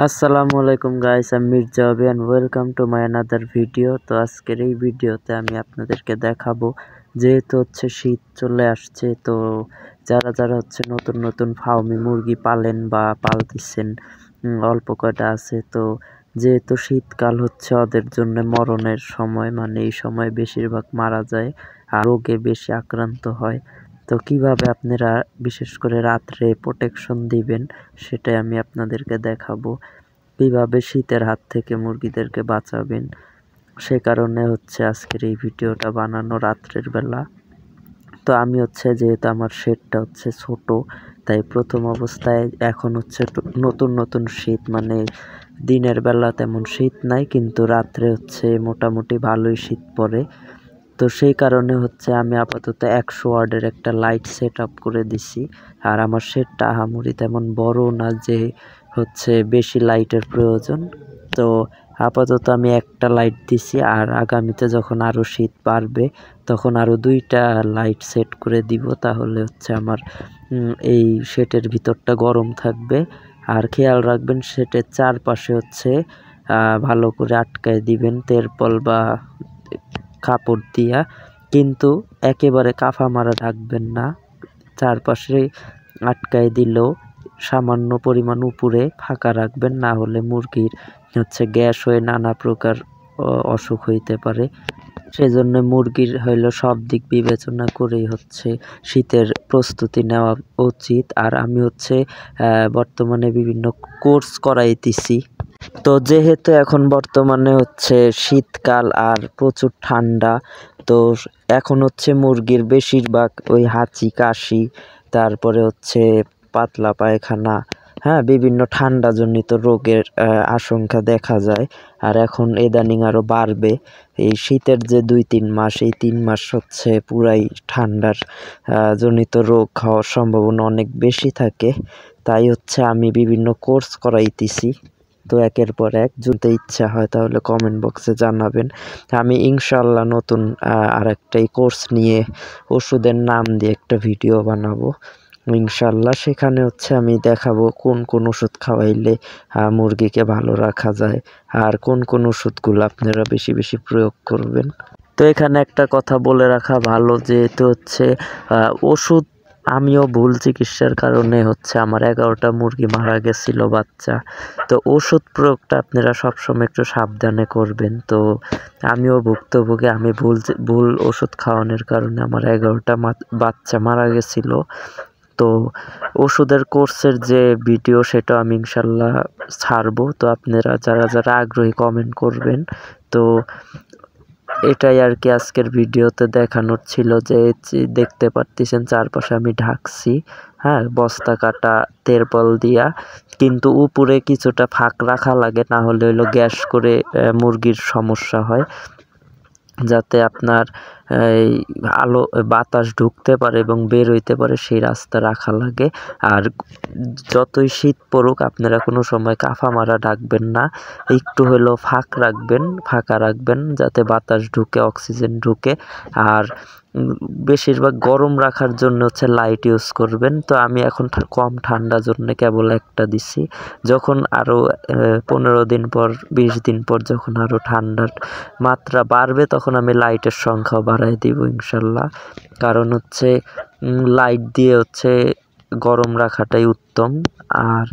আসসালামু আলাইকুম গাইস, আমি Mirza Obi and welcome to my another video. তো আজকের এই ভিডিওতে আমি আপনাদেরকে দেখাবো, যেহেতু হচ্ছে শীত চলে আসছে, তো যারা যারা হচ্ছে নতুন নতুন ফার্মি মুরগি পালেন বা পালতেছেন, অল্প কয়টা আছে, তো যেহেতু শীতকাল হচ্ছে ওদের জন্য মরণের সময়, মানে এই সময় বেশিরভাগ মারা যায় আর রোগে বেশি আক্রান্ত হয়। তো কিভাবে আপনারা বিশেষ করে রাত্রে প্রোটেকশন দিবেন সেটাই আমি আপনাদেরকে দেখাবো। কিভাবে শীতের হাত থেকে মুরগিদেরকে বাঁচাবেন, সে কারণে হচ্ছে আজকের এই ভিডিওটা বানানো রাত্রের বেলা। তো আমি হচ্ছে, যেহেতু আমার শেডটা হচ্ছে ছোট, তাই প্রথম অবস্থায় এখন হচ্ছে নতুন নতুন শীত, মানে দিনের বেলা তেমন শীত নাই, কিন্তু রাত্রে হচ্ছে মোটামুটি ভালোই শীত পড়ে। তো সেই কারণে হচ্ছে আমি আপাতত 100 ওয়াটের একটা লাইট সেট আপ করে দিছি। আর আমার শেডটা আহামরি তেমন বড় না যে হচ্ছে বেশি লাইটের প্রয়োজন। তো আপাতত আমি একটা লাইট দিছি, আর আগামীতে যখন আরও শীত বাড়বে তখন আরও 2টা লাইট সেট করে দিব, তাহলে হচ্ছে আমার এই শেডের ভিতরটা গরম থাকবে। আর খেয়াল রাখবেন শেডের চারপাশে হচ্ছে ভালো করে আটকায় দিবেন তেরপল বা কাপড় দিয়া, কিন্তু একেবারে কাফা মারা রাখবেন না। চারপাশে আটকায় দিলেও সামান্য পরিমাণ উপরে ফাঁকা রাখবেন, না হলে মুরগির হচ্ছে গ্যাস হয়ে নানা প্রকার অসুখ হইতে পারে। সেজন্য মুরগির হইলো সব দিক বিবেচনা করেই হচ্ছে শীতের প্রস্তুতি নেওয়া উচিত। আর আমি হচ্ছে বর্তমানে বিভিন্ন কোর্স করাইতেছি। তো যেহেতু এখন বর্তমানে হচ্ছে শীতকাল আর প্রচুর ঠান্ডা, তো এখন হচ্ছে মুরগির বেশিরভাগ ওই হাঁচি কাশি, তারপরে হচ্ছে পাতলা পায়খানা, হ্যাঁ, বিভিন্ন ঠান্ডাজনিত রোগের আশঙ্কা দেখা যায়। আর এখন ইদানিং আরও বাড়বে। এই শীতের যে 2-3 মাস, এই 3 মাস হচ্ছে পুরাই ঠান্ডার জনিত রোগ হওয়ার সম্ভাবনা অনেক বেশি থাকে। তাই হচ্ছে আমি বিভিন্ন কোর্স করাইতেছি। তো একের পর এক, যদি ইচ্ছা হয় তাহলে কমেন্ট বক্সে জানাবেন। আমি ইনশাল্লাহ নতুন আরেকটা কোর্স নিয়ে ওষুধের নাম দিয়ে একটা ভিডিও বানাবো ইনশাল্লাহ। সেখানে হচ্ছে আমি দেখাবো কোন কোন ওষুধ খাওয়াইলে মুরগিকে ভালো রাখা যায়, আর কোন কোন ওষুধগুলো আপনারা বেশি বেশি প্রয়োগ করবেন। তো এখানে একটা কথা বলে রাখা ভালো, যেহেতু হচ্ছে ওষুধ, আমিও ভুল চিকিৎসার কারণে হচ্ছে আমার 11টা মুরগি মারা গেছিল বাচ্চা। তো ওষুধ প্রয়োগটা আপনারা সবসময় একটু সাবধানে করবেন। তো আমিও ভুক্তভোগী, আমি ভুল ওষুধ খাওয়ানোর কারণে আমার 11টা বাচ্চা মারা গেছিল। তো ওষুধের কোর্সের যে ভিডিও, সেটা আমি ইনশাল্লাহ ছাড়বো। তো আপনারা যারা যারা আগ্রহী কমেন্ট করবেন। তো এটাই আর কি আজকের ভিডিওতে দেখানোর ছিল, যে দেখতে পারতেছেন চারপাশে আমি ঢাকছি, হ্যাঁ, বস্তা কাটা তেরপল দিয়া, কিন্তু উপরে কিছুটা ফাঁক রাখা লাগে, না হলে হলো গ্যাস করে মুরগির সমস্যা হয়। যাতে আপনার এই আলো বাতাস ঢুকতে পারে এবং বের হইতে পারে, সেই রাস্তা রাখা লাগে। আর যতই শীত পড়ুক আপনারা কোনো সময় কাফা মারা রাখবেন না, একটু হলেও ফাঁকা রাখবেন যাতে বাতাস ঢুকে, অক্সিজেন ঢুকে। আর বেশিরভাগ গরম রাখার জন্য হচ্ছে লাইট ইউজ করবেন। তো আমি এখন কম ঠান্ডার জন্য কেবল একটা দিছি। যখন আরও 15 দিন পর 20 দিন পর যখন আরও ঠান্ডার মাত্রা বাড়বে, তখন আমি লাইটের সংখ্যাও বাড়াই দিব ইনশাল্লাহ। কারণ হচ্ছে লাইট দিয়ে হচ্ছে গরম রাখাটাই উত্তম। আর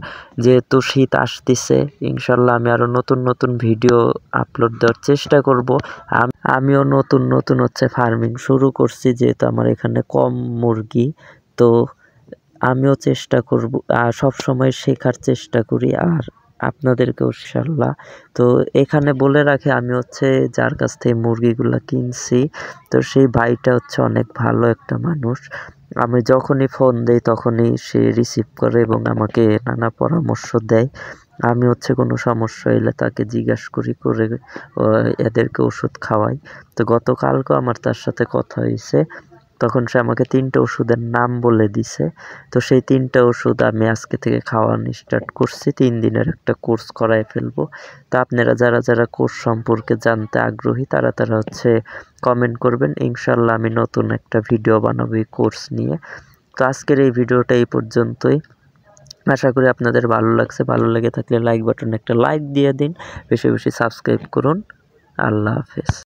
যেহেতু শীত আসতেছে, ইনশাল্লাহ আমি আরও নতুন নতুন ভিডিও আপলোড দেওয়ার চেষ্টা করব। আমিও নতুন নতুন হচ্ছে ফার্মিং শুরু করছি, যেহেতু আমার এখানে কম মুরগি। তো আমিও চেষ্টা করব, সব সময় শেখার চেষ্টা করি, আর আপনাদেরকেও ইনশাল্লাহ। তো এখানে বলে রাখি, আমি হচ্ছে যার কাছ থেকে মুরগিগুলো কিনছি, তো সেই ভাইটা হচ্ছে অনেক ভালো একটা মানুষ। আমি যখনই ফোন দেই তখনই সে রিসিভ করে এবং আমাকে নানা পরামর্শ দেয়। আমি হচ্ছে কোনো সমস্যা হলে তাকে জিজ্ঞাসা করে এদেরকে ওষুধ খাওয়াই। তো গতকালকেও আমার তার সাথে কথা হয়েছে, তখন সে আমাকে 3টে ওষুধের নাম বলে দিছে। তো সেই 3টে ওষুধ আমি আজকে থেকে খাওয়ানো স্টার্ট করছি। 3 দিনের একটা কোর্স করায় ফেলবো। তো আপনারা যারা যারা কোর্স সম্পর্কে জানতে আগ্রহী, তারা তারা হচ্ছে কমেন্ট করবেন। ইনশাল্লাহ আমি নতুন একটা ভিডিও বানাবো এই কোর্স নিয়ে। তো আজকের এই ভিডিওটা এই পর্যন্তই। আশা করি আপনাদের ভালো লাগছে। ভালো লেগে থাকলে লাইক বাটনে একটা লাইক দিয়ে দিন, বেশি বেশি সাবস্ক্রাইব করুন। আল্লাহ হাফেজ।